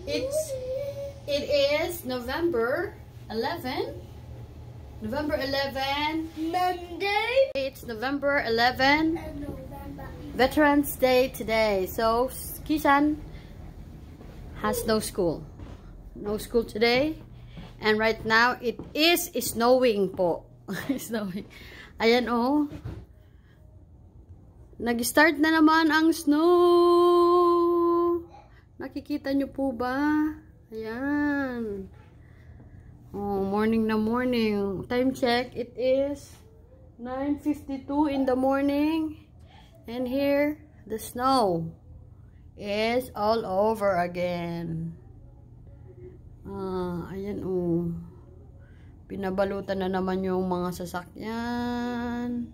It is November 11. November 11. Monday. It's November 11. And November. Veterans Day today. So Kisan has no school. No school today. And right now it is snowing po. Snowing. Ayan oh. Nag-start na naman ang snow. Nakikita nyo po ba? Ayan. Oh, morning na morning. Time check. It is 9:52 in the morning. And here, the snow is all over again. Ayan oh. Pinabalutan na naman yung mga sasakyan.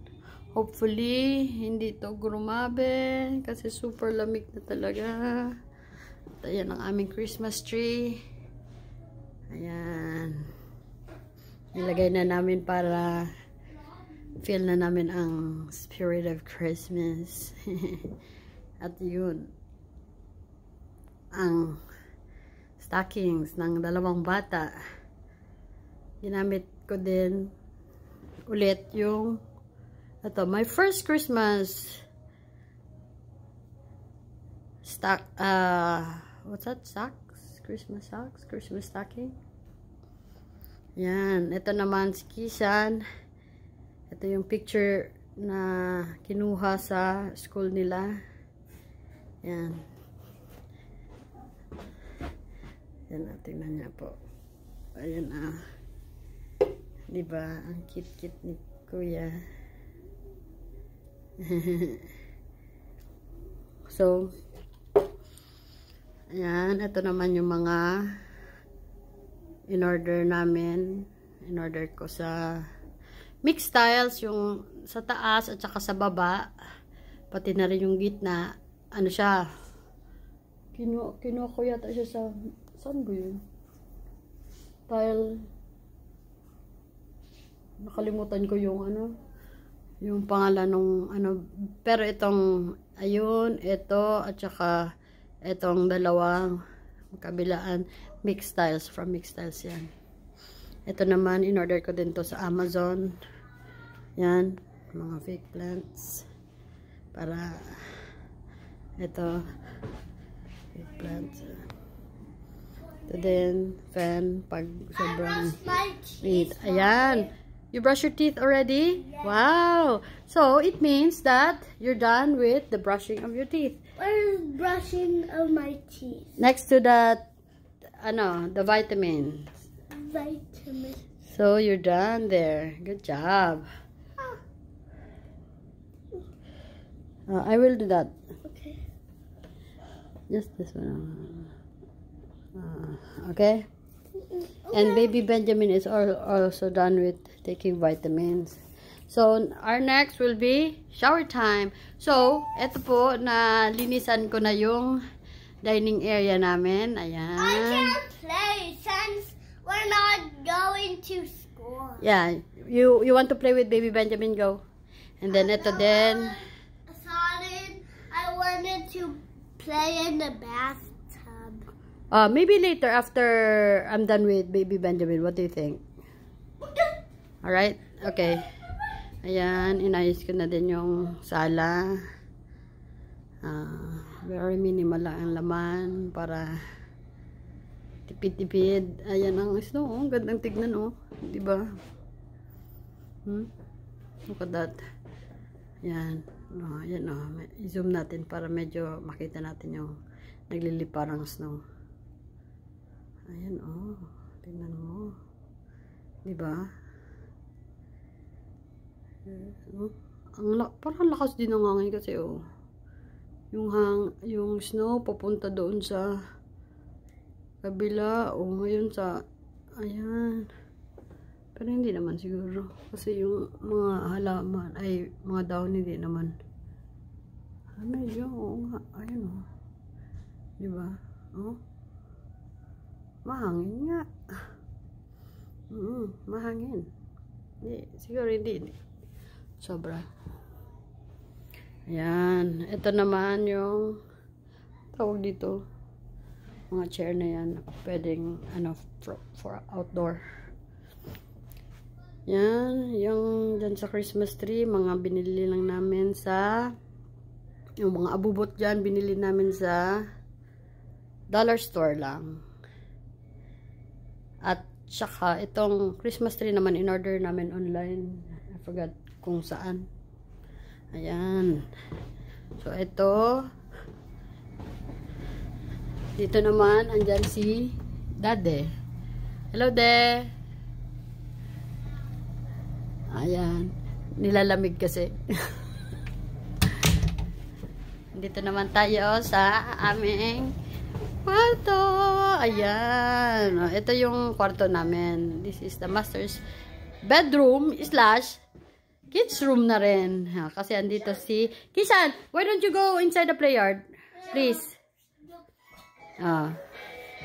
Hopefully, hindi ito grumabe kasi super lamig na talaga. At ayan ang aming Christmas tree. Ayan. Nilagay na namin para feel na namin ang spirit of Christmas. At yun, ang stockings ng dalawang bata. Ginamit ko din ulit yung ito, my first Christmas stock, what's that? Socks? Christmas socks? Christmas stocking? Yan. Ito naman si Kisan. Ito yung picture na kinuha sa school nila. Yan. Yan, tingnan niya po. Ayan diba? Ang cute-cute ni Kuya. So, ayan, ito naman yung mga in-order namin. In-order ko sa mixed styles, yung sa taas at saka sa baba. Pati na rin yung gitna. Ano siya? Kinuha ko yata siya sa, saan ko yun? Tile. Nakalimutan ko yung ano. Yung pangalan nung ano, pero itong ayun, ito at saka itong dalawang kabilaan mixed styles, from mixed styles yan. Ito naman in order ko din to sa Amazon. Yan, mga fake plants para ito fake plants. Ito din fan pag sobrang heat. Ayan. You brush your teeth already? Yeah. Wow! So, it means that you're done with the brushing of your teeth. Where's brushing of my teeth? Next to that, the vitamins. Vitamin. So, you're done there. Good job. I will do that. Okay. Just this one. Okay? And baby Benjamin is also done with taking vitamins. So, our next will be shower time. So, eto po, linisan ko na yung dining area namin. Ayan. I can't play since we're not going to school. Yeah. You want to play with baby Benjamin? Go. And then eto din. I wanted to play in the bathtub. Maybe later after I'm done with baby Benjamin. What do you think? Alright? Okay. Ayan, inayos ko na din yung sala. Very minimal lang ang laman para tipid-tipid. Ayan ang snow. Oh, gandang tignan oh. Diba? Look at that. Ayan. Ayan oh. I-zoom natin para medyo makita natin yung nagliliparang snow. Ayan oh. Tingnan mo. Diba? Parang lakas din ng hangin kasi oh. Yung snow papunta doon sa kabila o ngayon sa ayan. Pero hindi naman siguro kasi yung mga halaman ay mga dahon hindi naman. Medyo oo nga. Ayun oh. Diba? Oh. Mahangin nga. Mahangin. Hindi, siguro hindi. Sobra. Ayan. Ito naman yung tawag dito. Mga chair na yan. Pwedeng, ano, for outdoor. Yan. Yung dyan sa Christmas tree, mga binili lang namin sa, yung mga abubot dyan, binili namin sa dollar store lang. At saka, itong Christmas tree naman, in-order namin online. I forgot kung saan. Ayan. So, ito. Dito naman, andyan si Dade. Hello, De. Ayan. Nilalamig kasi. Dito naman tayo sa aming kwarto. Ayan. Ito yung kwarto namin. This is the master's bedroom / kids room na rin. Kasi andito si Kisan. Why don't you go inside the play yard? Please.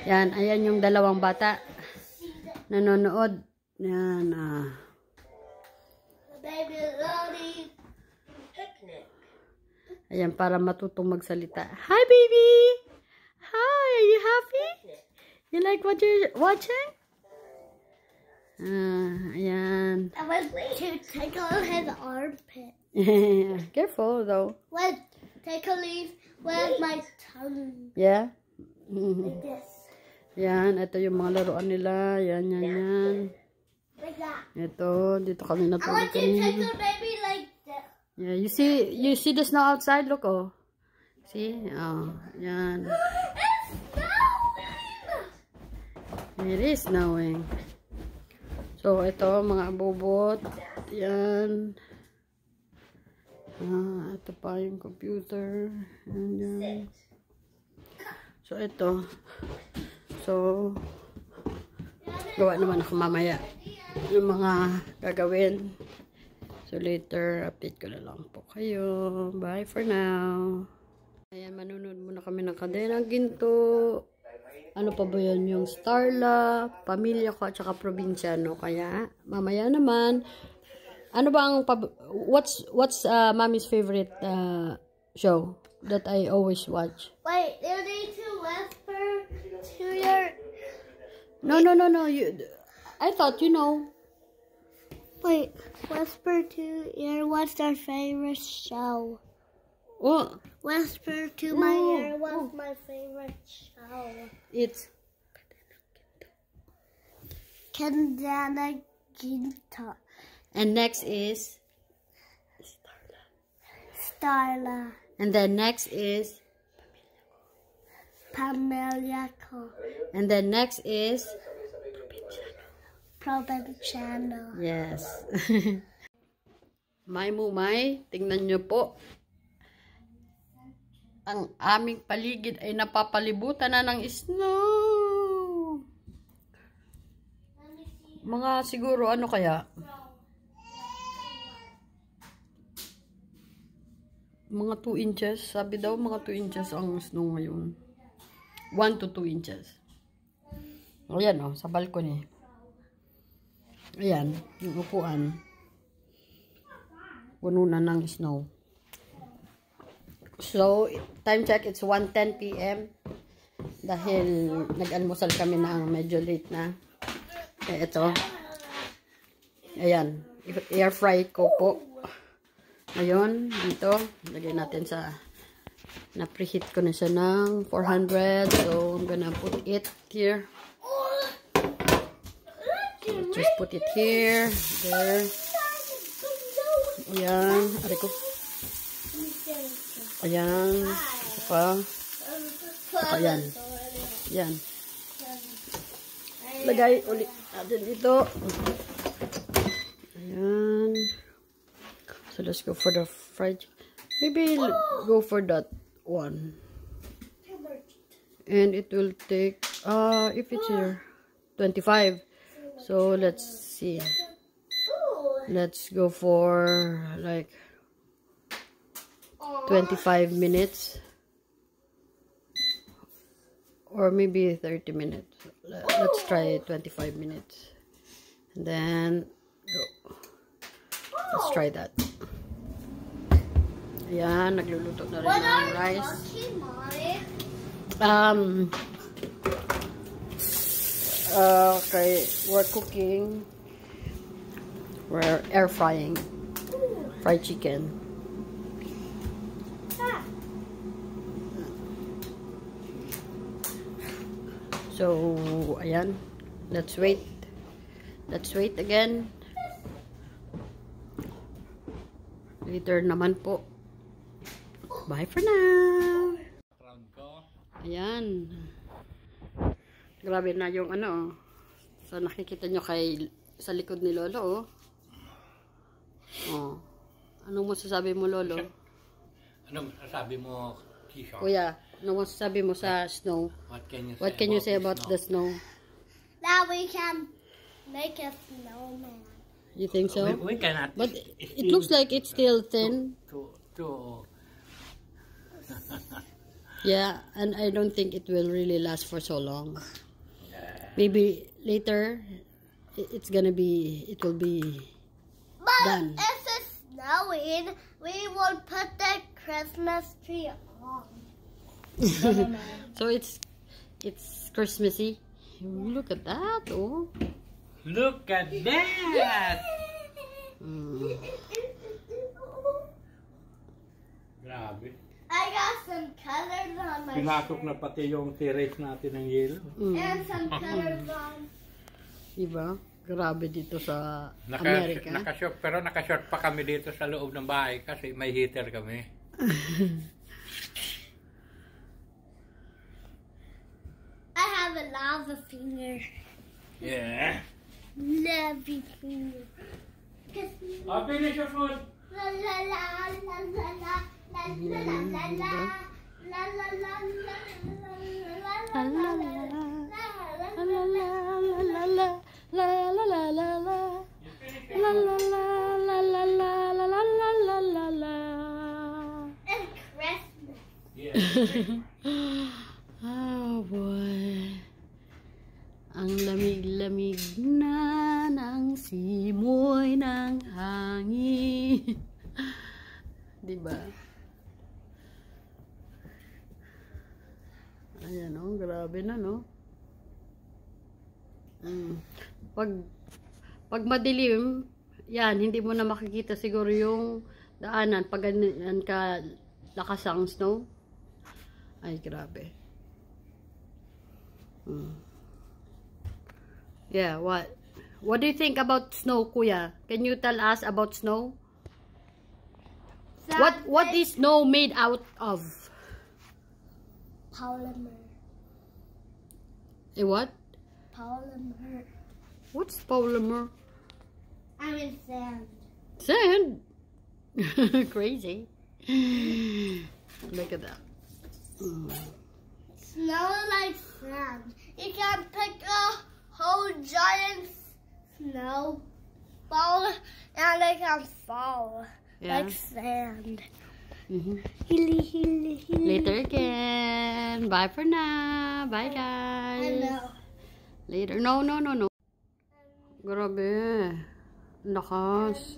Yan. Ayan yung dalawang bata. Nanonood. Yan. Ayan, para matutong magsalita. Hi, baby! Hi, are you happy? You like what you're watching? Ayan. I was to tickle his armpit. Careful, though. Take a leaf. Where's my tongue? Yeah? Like this. Yan, ito yung mga laruan nila. Yan. Like that. Ito, dito kami I natulog want to kanina. tickle baby like this. Yeah, you see the snow outside? Look, oh. See? Oh, yan. It is snowing. So, ito, mga abubot. Yan. Ito pa yung computer. Yan. So, ito. So, gawa naman ako mamaya yung mga gagawin. So, later, update ko na lang po kayo. Bye for now. Ayan, manunod muna kami ng Kadenang Ginto. Ano pa ba yun? Yung Starla, pamilya ko, at saka probinsyano. Kaya, mamaya naman, ano ba ang, what's mommy's favorite show that I always watch? Wait, you need to whisper to your... No. I thought you know. Wait, whisper to your... What's our favorite show? What? Whisper to my ear. What's my favorite show? It's Kadenang Ginto. and next is Starla. and then next is Pamilya ko. and then next is Probinsyano. yes. May, tingnan nyo po. Ang aming paligid ay napapalibutan na ng snow. Mga siguro ano kaya? Mga 2 inches. Sabi daw mga 2 inches ang snow ngayon. 1 to 2 inches. Ayan o, sa balcony. Ayan, yung upuan. Puno na ng snow. So, time check, it's 1:10 p.m. Dahil nag-almusal kami na medyo late na. Ito. Ayan. Air fry ko po. Ngayon, dito. Lagay natin sa... Na-preheat ko na siya ng 400. So, I'm gonna put it here. So, just put it here. There. Ayan. Aray ko. Ayan. Ito pa. Ayan. Ayan. Lagay ulit natin dito. Ayan. So, let's go for the fried. Maybe go for that one. And it will take, if it's here, 25. So, let's see. Let's go for, like, 25 minutes. Or maybe 30 minutes. Let's try 25 minutes. And then, go. Let's try that. Ayan, nagluluto na rin ng rice. Okay, we're cooking. We're air frying. Fried chicken. So, ayan. Let's wait. Let's wait again. Later naman po. Bye for now. Ayan. Grabe na yung ano. So, nakikita nyo sa likod ni Lolo, oh. Oh. Anong masasabi mo, Lolo? Anong masasabi mo, Kisha? Kuya, anong masasabi mo sa snow? What can you say about the snow? Now we can make a snowman. You think so? We cannot. But it looks like it's still thin. Yeah, and I don't think it will really last for so long. Maybe later, it will be But done. if it's snowing, we will put the Christmas tree on. So it's Christmassy. Look at that, oh. Look at that! Grabe. I got some colors on my Pinasok na pati yung terrace natin ng yelo. and some colors on. Diba? Grabe dito sa Amerika. Pero nakashort pa kami dito sa loob ng bahay kasi may heater kami. I have a lava finger. Yeah. Lava finger. Finish your food. La la la la la la la la la la la. La la la la la la la la. It's Christmas. Oh boy. Ang lamig-lamig na ng simoy ng hangin. Diba? Ayan, oh, grabe na, no? Pag madilim, yan, hindi mo na makikita siguro yung daanan pag ganyan ka lakas ang snow. Ay, grabe. Yeah, what do you think about snow, Kuya? Can you tell us about snow? What is snow made out of? Polymer. What? Polymer. What's polymer? I mean sand. Sand? Crazy. Look at that. Snow like sand. You can pick a whole giant snow ball and it can fall like sand. Hilly, hilly, hilly. Later again. Bye for now. Bye, guys. I know. Later. No. Grabe. Lakas.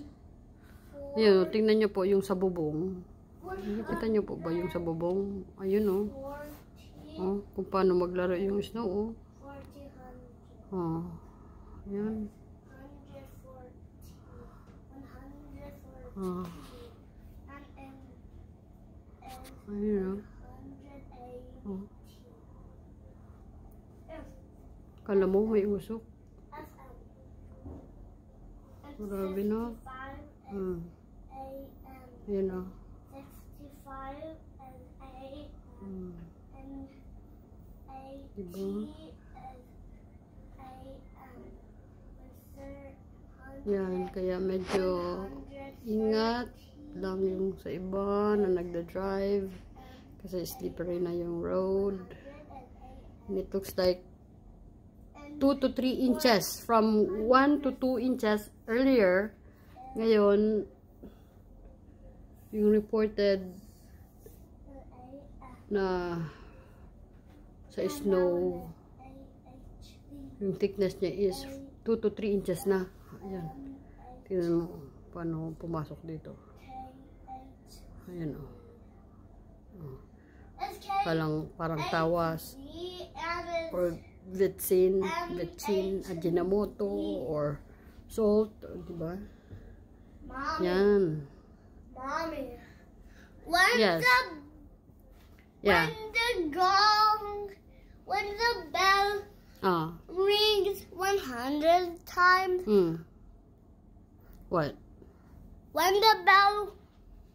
Ayun, tingnan nyo po yung sa bubong. Nakita nyo po ba yung sa bubong? Ayun, oh. Oh, kung paano maglaro yung snow, oh. Oh. Ayan. Oh. Ayun, oh. Oh. Kala mo may usok. Grabe, no? Ayan, oh. 65 and 8 and Diba? A Yan, kaya medyo ingat lang yung sa iba na nagda-drive kasi slippery na yung road. And it looks like 2 to 3 inches from 1 to 2 inches earlier. Ngayon, yung reported na sa snow, yung thickness niya is 2 to 3 inches na. Ayan. Tingnan mo paano pumasok dito. Ayan, oh. Oh. Parang tawas or Vetsin, Ajinomoto, or salt, diba? Mommy. Yan. Mommy. When Yes. Yeah. When the bell rings 100 times. What? When the bell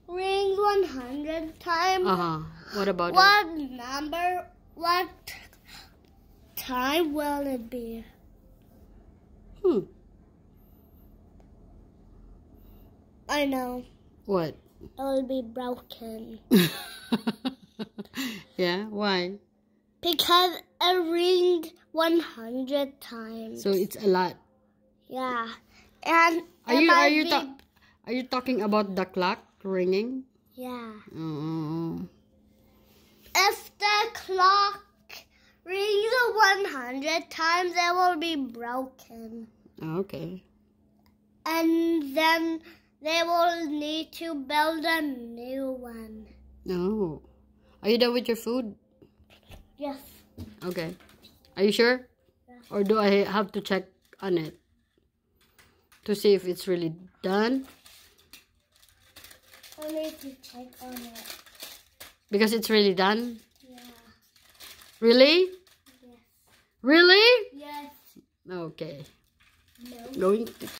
rings 100 times. What about What time will it be? I know. What? It will be broken. Yeah, why? Because it ringed 100 times. So it's a lot. Yeah. And Are you talking about the clock ringing? yeah. Oh. If the clock rings 100 times, it will be broken. Okay. And then they will need to build a new one. No. Are you done with your food? Yes. Okay. Are you sure? Yeah. Or do I have to check on it to see if it's really done? I need to check on it. Because it's really done? Yeah. Really? Yes. Really? Yes. Okay. No. Going to